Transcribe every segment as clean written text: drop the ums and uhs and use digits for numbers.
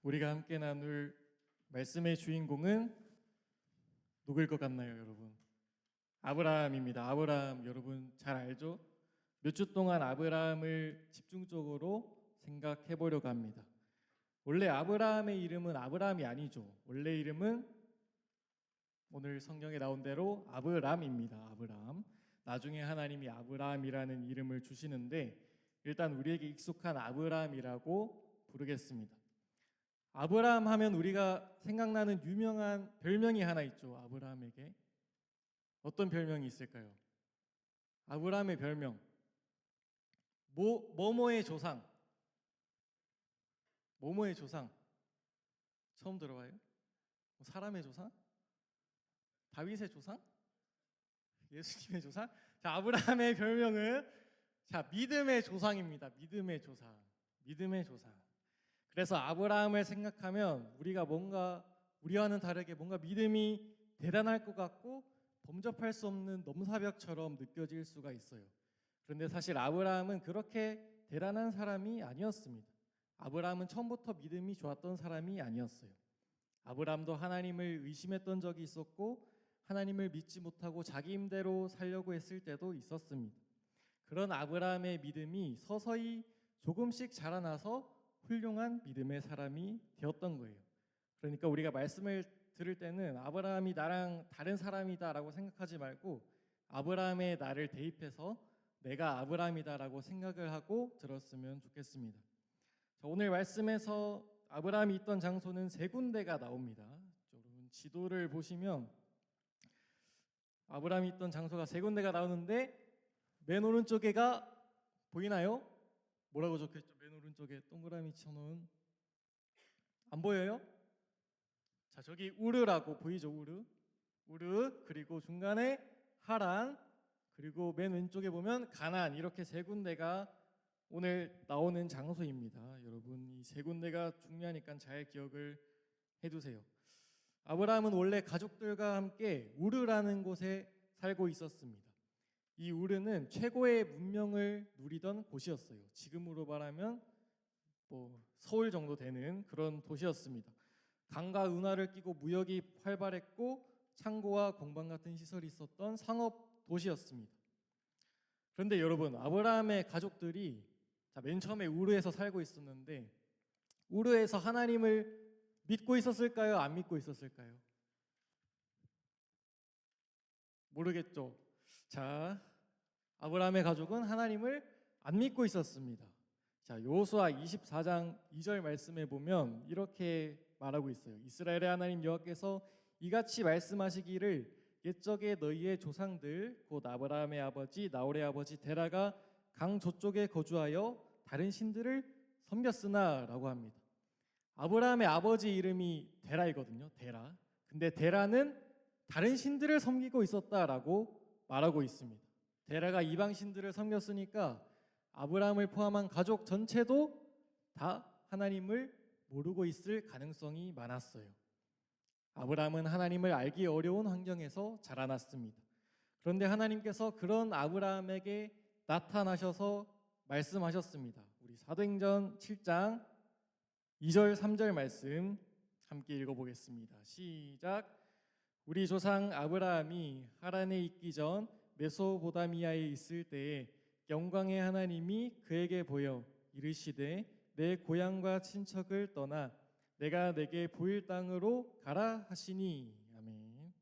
우리가 함께 나눌 말씀의 주인공은 누구일 것 같나요, 여러분? 아브라함입니다. 아브라함 여러분 잘 알죠? 몇 주 동안 아브라함을 집중적으로 생각해 보려고 합니다. 원래 아브라함의 이름은 아브라함이 아니죠. 원래 이름은 오늘 성경에 나온 대로 아브람입니다. 아브람. 나중에 하나님이 아브라함이라는 이름을 주시는데 일단 우리에게 익숙한 아브람이라고 부르겠습니다. 아브라함 하면 우리가 생각나는 유명한 별명이 하나 있죠. 아브라함에게. 어떤 별명이 있을까요? 아브라함의 별명. 뭐뭐의 조상. 뭐뭐의 조상. 처음 들어봐요? 사람의 조상? 다윗의 조상? 예수님의 조상? 자, 아브라함의 별명은 믿음의 조상입니다. 믿음의 조상. 믿음의 조상. 그래서 아브라함을 생각하면 우리가 뭔가 우리와는 다르게 뭔가 믿음이 대단할 것 같고 범접할 수 없는 넘사벽처럼 느껴질 수가 있어요. 그런데 사실 아브라함은 그렇게 대단한 사람이 아니었습니다. 아브라함은 처음부터 믿음이 좋았던 사람이 아니었어요. 아브라함도 하나님을 의심했던 적이 있었고 하나님을 믿지 못하고 자기 힘대로 살려고 했을 때도 있었습니다. 그런 아브라함의 믿음이 서서히 조금씩 자라나서 훌륭한 믿음의 사람이 되었던 거예요. 그러니까 우리가 말씀을 들을 때는 아브라함이 나랑 다른 사람이다라고 생각하지 말고 아브라함의 나를 대입해서 내가 아브라함이다라고 생각을 하고 들었으면 좋겠습니다. 자, 오늘 말씀에서 아브라함이 있던 장소는 세 군데가 나옵니다. 여러분 지도를 보시면 아브라함이 있던 장소가 세 군데가 나오는데 맨 오른쪽에가 보이나요? 뭐라고 적혀있죠? 맨 오른쪽에 동그라미 쳐놓은 안 보여요? 자, 저기 우르라고 보이죠? 우르 그리고 중간에 하란 그리고 맨 왼쪽에 보면 가나안 이렇게 세 군데가 오늘 나오는 장소입니다. 여러분 이 세 군데가 중요하니까 잘 기억을 해두세요. 아브라함은 원래 가족들과 함께 우르라는 곳에 살고 있었습니다. 이 우르는 최고의 문명을 누리던 곳이었어요. 지금으로 말하면 서울 정도 되는 그런 도시였습니다. 강과 운하를 끼고 무역이 활발했고 창고와 공방 같은 시설이 있었던 상업 도시였습니다. 그런데 여러분 아브라함의 가족들이 맨 처음에 우르에서 살고 있었는데 우르에서 하나님을 믿고 있었을까요? 안 믿고 있었을까요? 모르겠죠. 자, 아브라함의 가족은 하나님을 안 믿고 있었습니다. 자, 여호수아 24장 2절 말씀에 보면 이렇게 말하고 있어요. 이스라엘의 하나님 여호와께서 이같이 말씀하시기를 옛적에 너희의 조상들 곧 아브라함의 아버지 나홀의 아버지 데라가 강 저쪽에 거주하여 다른 신들을 섬겼으나라고 합니다. 아브라함의 아버지 이름이 데라이거든요. 데라. 근데 데라는 다른 신들을 섬기고 있었다라고 말하고 있습니다. 데라가 이방 신들을 섬겼으니까 아브라함을 포함한 가족 전체도 다 하나님을 모르고 있을 가능성이 많았어요. 아브라함은 하나님을 알기 어려운 환경에서 자라났습니다. 그런데 하나님께서 그런 아브라함에게 나타나셔서 말씀하셨습니다. 우리 사도행전 7장 2절 3절 말씀 함께 읽어보겠습니다. 시작. 우리 조상 아브라함이 하란에 있기 전 메소보다미아에 있을 때에 영광의 하나님이 그에게 보여 이르시되 내 고향과 친척을 떠나 내가 내게 보일 땅으로 가라 하시니. 아멘.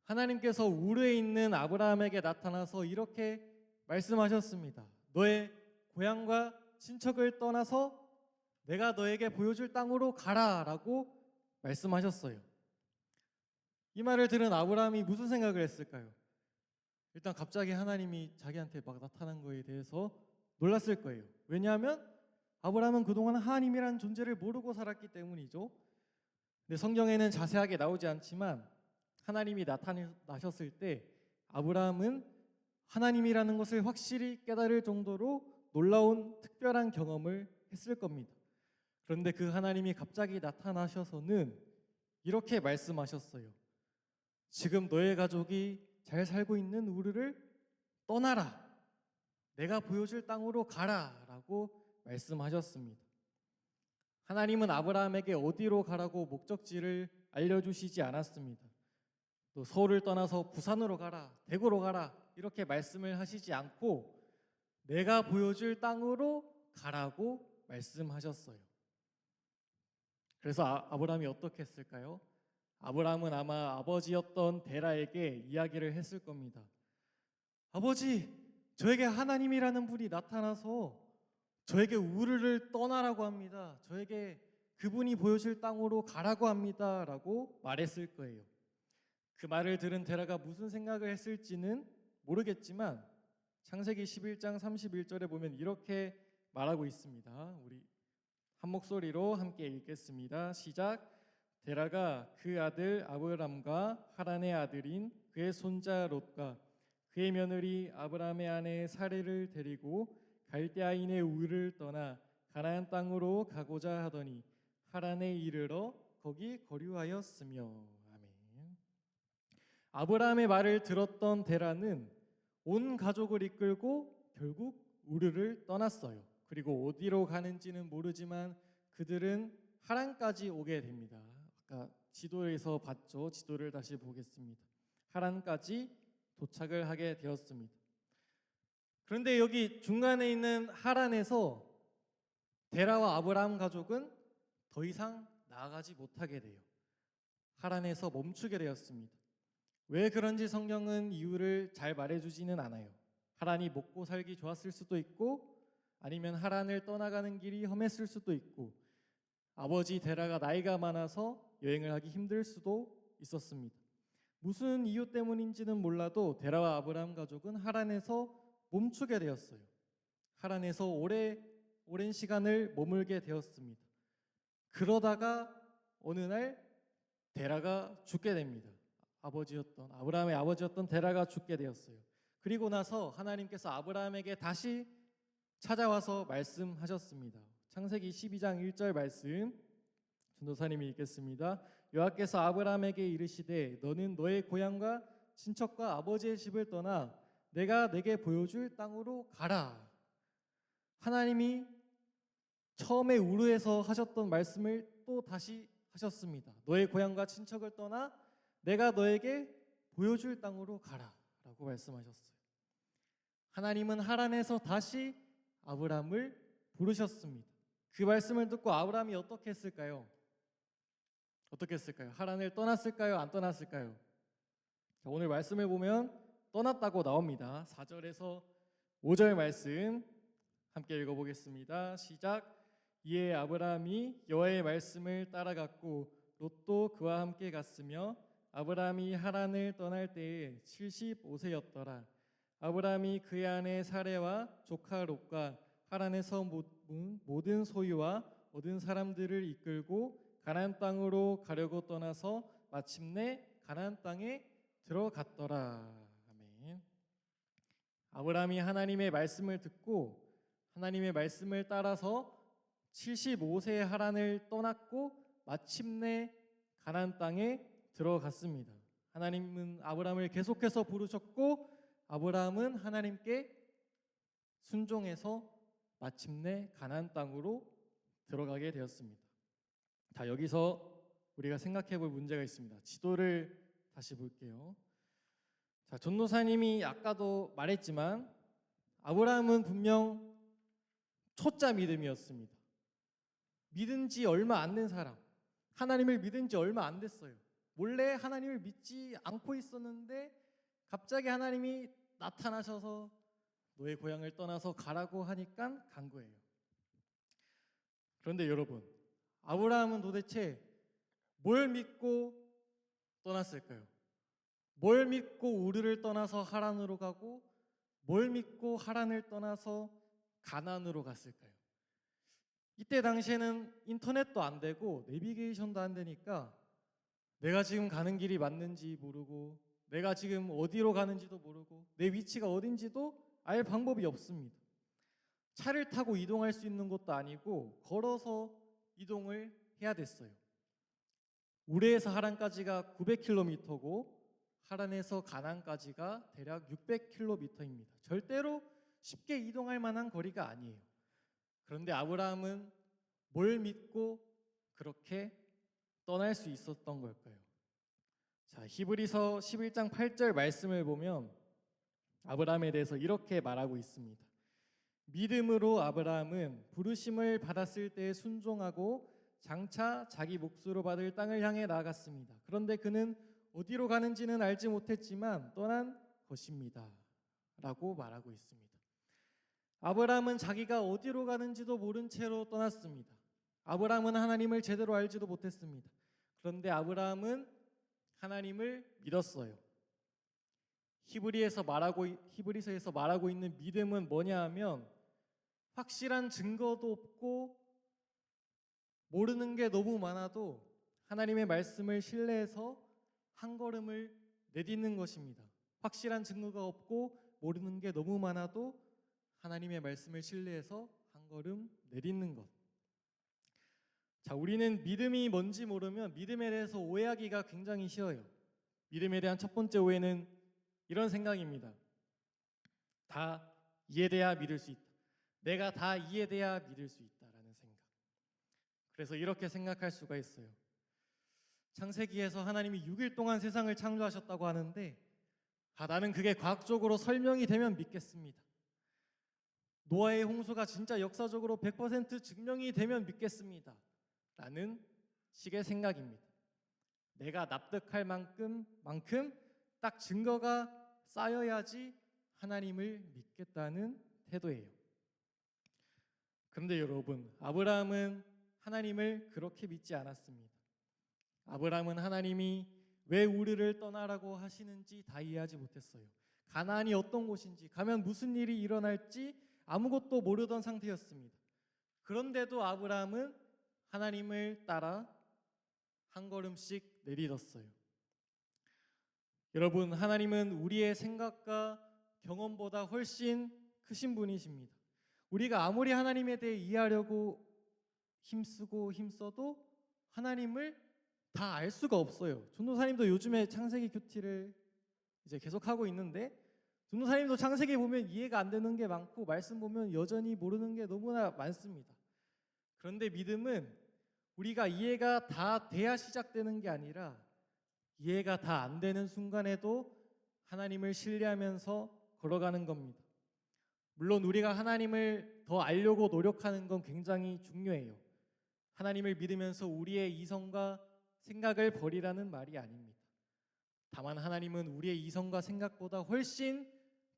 하나님께서 우르에 있는 아브라함에게 나타나서 이렇게 말씀하셨습니다. 너의 고향과 친척을 떠나서 내가 너에게 보여줄 땅으로 가라라고 말씀하셨어요. 이 말을 들은 아브라함이 무슨 생각을 했을까요? 일단 갑자기 하나님이 자기한테 막 나타난 거에 대해서 놀랐을 거예요. 왜냐하면 아브라함은 그동안 하나님이라는 존재를 모르고 살았기 때문이죠. 근데 성경에는 자세하게 나오지 않지만 하나님이 나타나셨을 때 아브라함은 하나님이라는 것을 확실히 깨달을 정도로 놀라운 특별한 경험을 했을 겁니다. 그런데 그 하나님이 갑자기 나타나셔서는 이렇게 말씀하셨어요. 지금 너의 가족이 잘 살고 있는 우르를 떠나라. 내가 보여줄 땅으로 가라 라고 말씀하셨습니다. 하나님은 아브라함에게 어디로 가라고 목적지를 알려주시지 않았습니다. 또 서울을 떠나서 부산으로 가라, 대구로 가라 이렇게 말씀을 하시지 않고 내가 보여줄 땅으로 가라고 말씀하셨어요. 그래서 아브라함이 어떻게 했을까요? 아브라함은 아마 아버지였던 데라에게 이야기를 했을 겁니다. 아버지, 저에게 하나님이라는 분이 나타나서 저에게 우르를 떠나라고 합니다. 저에게 그분이 보여줄 땅으로 가라고 합니다. 라고 말했을 거예요. 그 말을 들은 데라가 무슨 생각을 했을지는 모르겠지만 창세기 11장 31절에 보면 이렇게 말하고 있습니다. 우리 한 목소리로 함께 읽겠습니다. 시작. 데라가 그 아들 아브람과 하란의 아들인 그의 손자 롯과 그의 며느리 아브람의 아내 사레를 데리고 갈대아인의 우르를 떠나 가나안 땅으로 가고자 하더니 하란에 이르러 거기 거류하였으며. 아멘. 아브라함의 말을 들었던 데라는 온 가족을 이끌고 결국 우르를 떠났어요. 그리고 어디로 가는지는 모르지만 그들은 하란까지 오게 됩니다. 아까 지도에서 봤죠. 지도를 다시 보겠습니다. 하란까지 도착을 하게 되었습니다. 그런데 여기 중간에 있는 하란에서 데라와 아브라함 가족은 더 이상 나아가지 못하게 돼요. 하란에서 멈추게 되었습니다. 왜 그런지 성경은 이유를 잘 말해주지는 않아요. 하란이 먹고 살기 좋았을 수도 있고 아니면 하란을 떠나가는 길이 험했을 수도 있고 아버지 데라가 나이가 많아서 여행을 하기 힘들 수도 있었습니다. 무슨 이유 때문인지는 몰라도 데라와 아브라함 가족은 하란에서 멈추게 되었어요. 하란에서 오랜 시간을 머물게 되었습니다. 그러다가 어느 날 데라가 죽게 됩니다. 아브라함의 아버지였던 데라가 죽게 되었어요. 그리고 나서 하나님께서 아브라함에게 다시 찾아와서 말씀하셨습니다. 창세기 12장 1절 말씀 전도사님이 읽겠습니다. 여호와께서 아브라함에게 이르시되 너는 너의 고향과 친척과 아버지의 집을 떠나 내가 내게 보여줄 땅으로 가라. 하나님이 처음에 우르에서 하셨던 말씀을 또 다시 하셨습니다. 너의 고향과 친척을 떠나 내가 너에게 보여줄 땅으로 가라 라고 말씀하셨어요. 하나님은 하란에서 다시 아브라함을 부르셨습니다. 그 말씀을 듣고 아브라함이 어떻게 했을까요? 하란을 떠났을까요? 안 떠났을까요? 자, 오늘 말씀을 보면 떠났다고 나옵니다. 4절에서 5절 말씀 함께 읽어보겠습니다. 시작. 이에 아브라함이 여호와의 말씀을 따라갔고 롯도 그와 함께 갔으며 아브라함이 하란을 떠날 때에 75세였더라. 아브라함이 그의 아내 사레와 조카 롯과 하란에서 모든 소유와 얻은 사람들을 이끌고 가나안 땅으로 가려고 떠나서 마침내 가나안 땅에 들어갔더라. 아멘. 아브라함이 하나님의 말씀을 듣고 하나님의 말씀을 따라서 75세의 하란을 떠났고 마침내 가나안 땅에 들어갔습니다. 하나님은 아브라함을 계속해서 부르셨고 아브라함은 하나님께 순종해서 마침내 가나안 땅으로 들어가게 되었습니다. 자, 여기서 우리가 생각해 볼 문제가 있습니다. 지도를 다시 볼게요. 자, 전도사님이 아까도 말했지만 아브라함은 분명 초짜 믿음이었습니다. 믿은 지 얼마 안 된 사람, 하나님을 믿은 지 얼마 안 됐어요. 원래 하나님을 믿지 않고 있었는데 갑자기 하나님이 나타나셔서 너의 고향을 떠나서 가라고 하니까 간 거예요. 그런데 여러분, 아브라함은 도대체 뭘 믿고 떠났을까요? 뭘 믿고 우르를 떠나서 하란으로 가고 뭘 믿고 하란을 떠나서 가나안으로 갔을까요? 이때 당시에는 인터넷도 안 되고 내비게이션도 안 되니까 내가 지금 가는 길이 맞는지 모르고 내가 지금 어디로 가는지도 모르고 내 위치가 어딘지도 알 방법이 없습니다. 차를 타고 이동할 수 있는 것도 아니고 걸어서 이동을 해야 됐어요. 우레에서 하란까지가 900km고 하란에서 가나안까지가 대략 600km입니다. 절대로 쉽게 이동할 만한 거리가 아니에요. 그런데 아브라함은 뭘 믿고 그렇게 떠날 수 있었던 걸까요? 자, 히브리서 11장 8절 말씀을 보면 아브라함에 대해서 이렇게 말하고 있습니다. 믿음으로 아브라함은 부르심을 받았을 때 순종하고 장차 자기 몫으로 받을 땅을 향해 나아갔습니다. 그런데 그는 어디로 가는지는 알지 못했지만 떠난 것입니다. 라고 말하고 있습니다. 아브라함은 자기가 어디로 가는지도 모른 채로 떠났습니다. 아브라함은 하나님을 제대로 알지도 못했습니다. 그런데 아브라함은 하나님을 믿었어요. 히브리서에서 말하고 있는 믿음은 뭐냐 하면 확실한 증거도 없고 모르는 게 너무 많아도 하나님의 말씀을 신뢰해서 한 걸음을 내딛는 것입니다. 확실한 증거가 없고 모르는 게 너무 많아도 하나님의 말씀을 신뢰해서 한 걸음 내딛는 것. 자, 우리는 믿음이 뭔지 모르면 믿음에 대해서 오해하기가 굉장히 쉬워요. 믿음에 대한 첫 번째 오해는 이런 생각입니다. 다 이해돼야 믿을 수 있다. 내가 다 이해돼야 믿을 수 있다라는 생각. 그래서 이렇게 생각할 수가 있어요. 창세기에서 하나님이 6일 동안 세상을 창조하셨다고 하는데 나는 그게 과학적으로 설명이 되면 믿겠습니다. 노아의 홍수가 진짜 역사적으로 100% 증명이 되면 믿겠습니다. 라는 식의 생각입니다. 내가 납득할 만큼 딱 증거가 쌓여야지 하나님을 믿겠다는 태도예요. 그런데 여러분, 아브라함은 하나님을 그렇게 믿지 않았습니다. 아브라함은 하나님이 왜 우리를 떠나라고 하시는지 다 이해하지 못했어요. 가나안이 어떤 곳인지, 가면 무슨 일이 일어날지 아무것도 모르던 상태였습니다. 그런데도 아브라함은 하나님을 따라 한 걸음씩 내딛었어요. 여러분, 하나님은 우리의 생각과 경험보다 훨씬 크신 분이십니다. 우리가 아무리 하나님에 대해 이해하려고 힘써도 하나님을 다 알 수가 없어요. 전도사님도 요즘에 창세기 큐티를 이제 계속 하고 있는데 전도사님도 창세기 보면 이해가 안 되는 게 많고 말씀 보면 여전히 모르는 게 너무나 많습니다. 그런데 믿음은 우리가 이해가 다 돼야 시작되는 게 아니라 이해가 다 안 되는 순간에도 하나님을 신뢰하면서 걸어가는 겁니다. 물론 우리가 하나님을 더 알려고 노력하는 건 굉장히 중요해요. 하나님을 믿으면서 우리의 이성과 생각을 버리라는 말이 아닙니다. 다만 하나님은 우리의 이성과 생각보다 훨씬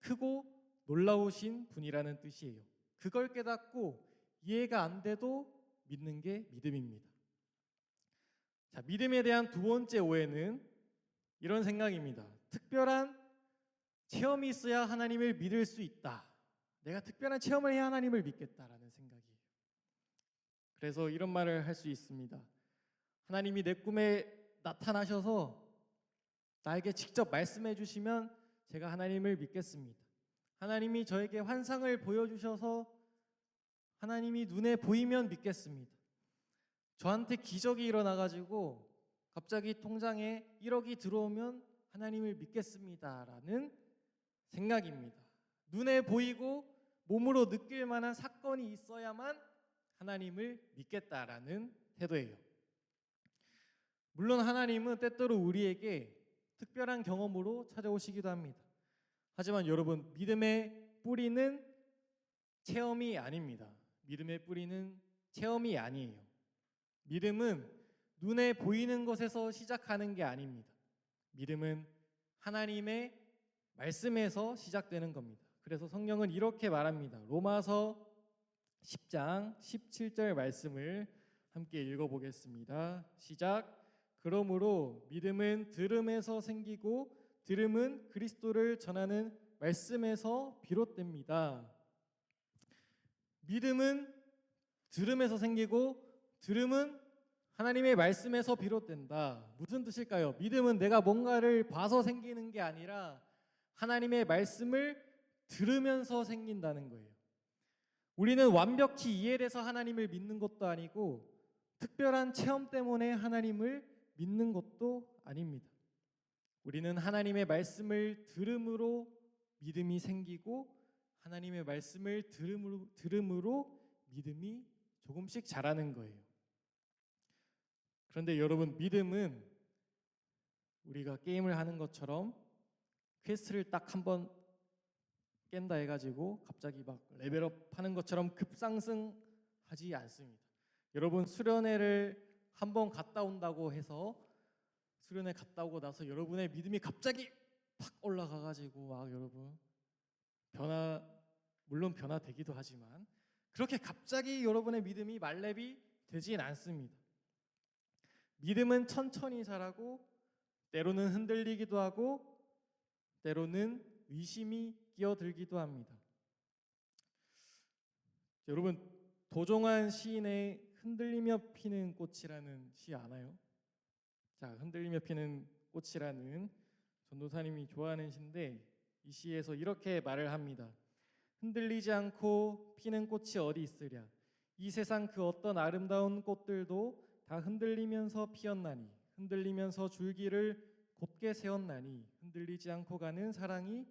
크고 놀라우신 분이라는 뜻이에요. 그걸 깨닫고 이해가 안 돼도 믿는 게 믿음입니다. 자, 믿음에 대한 두 번째 오해는 이런 생각입니다. 특별한 체험이 있어야 하나님을 믿을 수 있다. 내가 특별한 체험을 해야 하나님을 믿겠다라는 생각이에요. 그래서 이런 말을 할 수 있습니다. 하나님이 내 꿈에 나타나셔서 나에게 직접 말씀해 주시면 제가 하나님을 믿겠습니다. 하나님이 저에게 환상을 보여주셔서 하나님이 눈에 보이면 믿겠습니다. 저한테 기적이 일어나가지고 갑자기 통장에 1억이 들어오면 하나님을 믿겠습니다라는 생각입니다. 눈에 보이고 몸으로 느낄 만한 사건이 있어야만 하나님을 믿겠다라는 태도예요. 물론 하나님은 때때로 우리에게 특별한 경험으로 찾아오시기도 합니다. 하지만 여러분, 믿음의 뿌리는 체험이 아닙니다. 믿음의 뿌리는 체험이 아니에요. 믿음은 눈에 보이는 것에서 시작하는 게 아닙니다. 믿음은 하나님의 말씀에서 시작되는 겁니다. 그래서 성경은 이렇게 말합니다. 로마서 10장 17절 말씀을 함께 읽어보겠습니다. 시작. 그러므로 믿음은 들음에서 생기고 들음은 그리스도를 전하는 말씀에서 비롯됩니다. 믿음은 들음에서 생기고 들음은 하나님의 말씀에서 비롯된다. 무슨 뜻일까요? 믿음은 내가 뭔가를 봐서 생기는 게 아니라 하나님의 말씀을 들으면서 생긴다는 거예요. 우리는 완벽히 이해돼서 하나님을 믿는 것도 아니고 특별한 체험 때문에 하나님을 믿는 것도 아닙니다. 우리는 하나님의 말씀을 들음으로 믿음이 생기고 하나님의 말씀을 들음으로 믿음이 조금씩 자라는 거예요. 그런데 여러분, 믿음은 우리가 게임을 하는 것처럼 퀘스트를 딱 한 번 깬다 해가지고 갑자기 막 레벨업 하는 것처럼 급상승하지 않습니다. 여러분, 수련회를 한 번 갔다 온다고 해서 수련회 갔다 오고 나서 여러분의 믿음이 갑자기 팍 올라가가지고 막 여러분 물론 변화되기도 하지만 그렇게 갑자기 여러분의 믿음이 말렙이 되진 않습니다. 믿음은 천천히 자라고 때로는 흔들리기도 하고 때로는 의심이 끼어들기도 합니다. 여러분, 도종환 시인의 흔들리며 피는 꽃이라는 시 아나요? 자, 흔들리며 피는 꽃이라는 전도사님이 좋아하는 시인데 이 시에서 이렇게 말을 합니다. 흔들리지 않고 피는 꽃이 어디 있으랴. 이 세상 그 어떤 아름다운 꽃들도 다 흔들리면서 피었나니 흔들리면서 줄기를 곧게 세웠나니 흔들리지 않고 가는 사랑이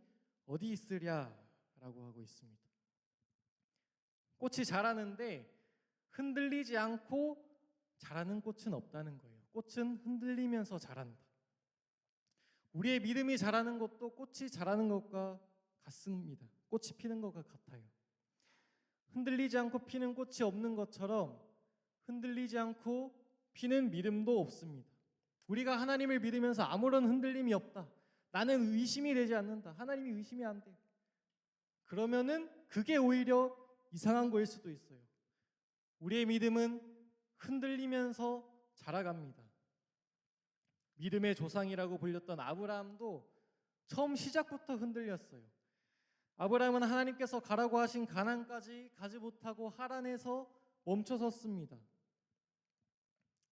어디 있으랴 라고 하고 있습니다. 꽃이 자라는데 흔들리지 않고 자라는 꽃은 없다는 거예요. 꽃은 흔들리면서 자란다. 우리의 믿음이 자라는 것도 꽃이 자라는 것과 같습니다. 꽃이 피는 것과 같아요. 흔들리지 않고 피는 꽃이 없는 것처럼 흔들리지 않고 피는 믿음도 없습니다. 우리가 하나님을 믿으면서 아무런 흔들림이 없다. 나는 의심이 되지 않는다. 하나님이 의심이 안 돼. 그러면은 그게 오히려 이상한 거일 수도 있어요. 우리의 믿음은 흔들리면서 자라갑니다. 믿음의 조상이라고 불렸던 아브라함도 처음 시작부터 흔들렸어요. 아브라함은 하나님께서 가라고 하신 가나안까지 가지 못하고 하란에서 멈춰섰습니다.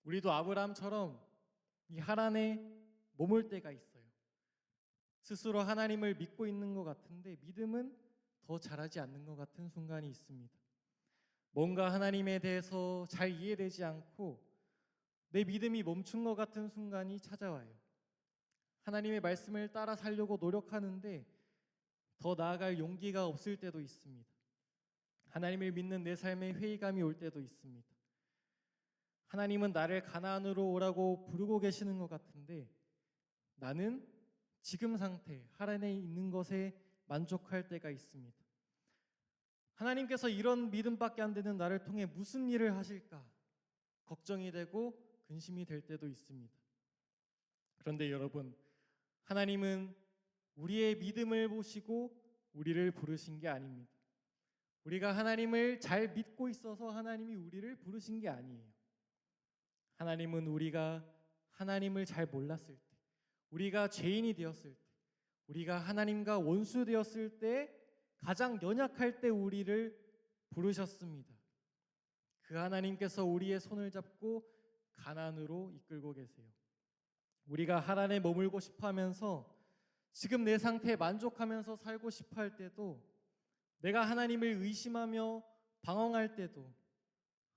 우리도 아브라함처럼 이 하란에 머물 때가 있어요. 스스로 하나님을 믿고 있는 것 같은데 믿음은 더 자라지 않는 것 같은 순간이 있습니다. 뭔가 하나님에 대해서 잘 이해되지 않고 내 믿음이 멈춘 것 같은 순간이 찾아와요. 하나님의 말씀을 따라 살려고 노력하는데 더 나아갈 용기가 없을 때도 있습니다. 하나님을 믿는 내 삶에 회의감이 올 때도 있습니다. 하나님은 나를 가나안으로 오라고 부르고 계시는 것 같은데 나는 지금 상태, 하란에 있는 것에 만족할 때가 있습니다. 하나님께서 이런 믿음밖에 안 되는 나를 통해 무슨 일을 하실까 걱정이 되고 근심이 될 때도 있습니다. 그런데 여러분, 하나님은 우리의 믿음을 보시고 우리를 부르신 게 아닙니다. 우리가 하나님을 잘 믿고 있어서 하나님이 우리를 부르신 게 아니에요. 하나님은 우리가 하나님을 잘 몰랐을 때, 우리가 죄인이 되었을 때, 우리가 하나님과 원수 되었을 때 가장 연약할 때 우리를 부르셨습니다. 그 하나님께서 우리의 손을 잡고 가나안으로 이끌고 계세요. 우리가 하란에 머물고 싶어 하면서 지금 내 상태에 만족하면서 살고 싶어 할 때도 내가 하나님을 의심하며 방황할 때도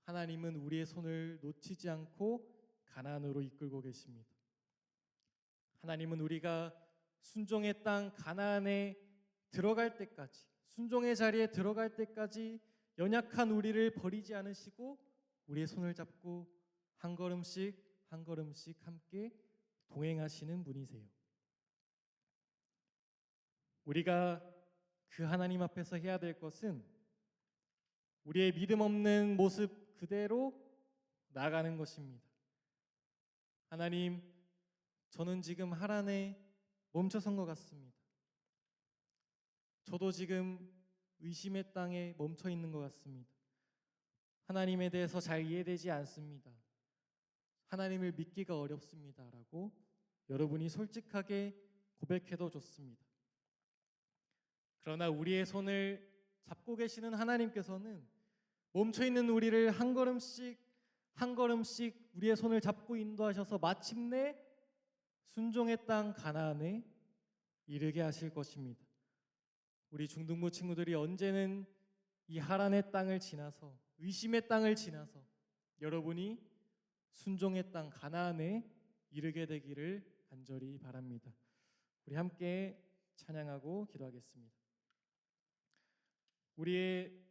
하나님은 우리의 손을 놓치지 않고 가나안으로 이끌고 계십니다. 하나님은 우리가 순종의 땅 가나안에 들어갈 때까지, 순종의 자리에 들어갈 때까지 연약한 우리를 버리지 않으시고 우리의 손을 잡고 한 걸음씩 한 걸음씩 함께 동행하시는 분이세요. 우리가 그 하나님 앞에서 해야 될 것은 우리의 믿음 없는 모습 그대로 나아가는 것입니다. 하나님, 저는 지금 하란에 멈춰선 것 같습니다. 저도 지금 의심의 땅에 멈춰 있는 것 같습니다. 하나님에 대해서 잘 이해되지 않습니다. 하나님을 믿기가 어렵습니다. 라고 여러분이 솔직하게 고백해도 좋습니다. 그러나 우리의 손을 잡고 계시는 하나님께서는 멈춰 있는 우리를 한 걸음씩 한 걸음씩 우리의 손을 잡고 인도하셔서 마침내 순종의 땅 가나안에 이르게 하실 것입니다. 우리 중등부 친구들이 언제는 이 하란의 땅을 지나서 의심의 땅을 지나서 여러분이 순종의 땅 가나안에 이르게 되기를 간절히 바랍니다. 우리 함께 찬양하고 기도하겠습니다. 우리의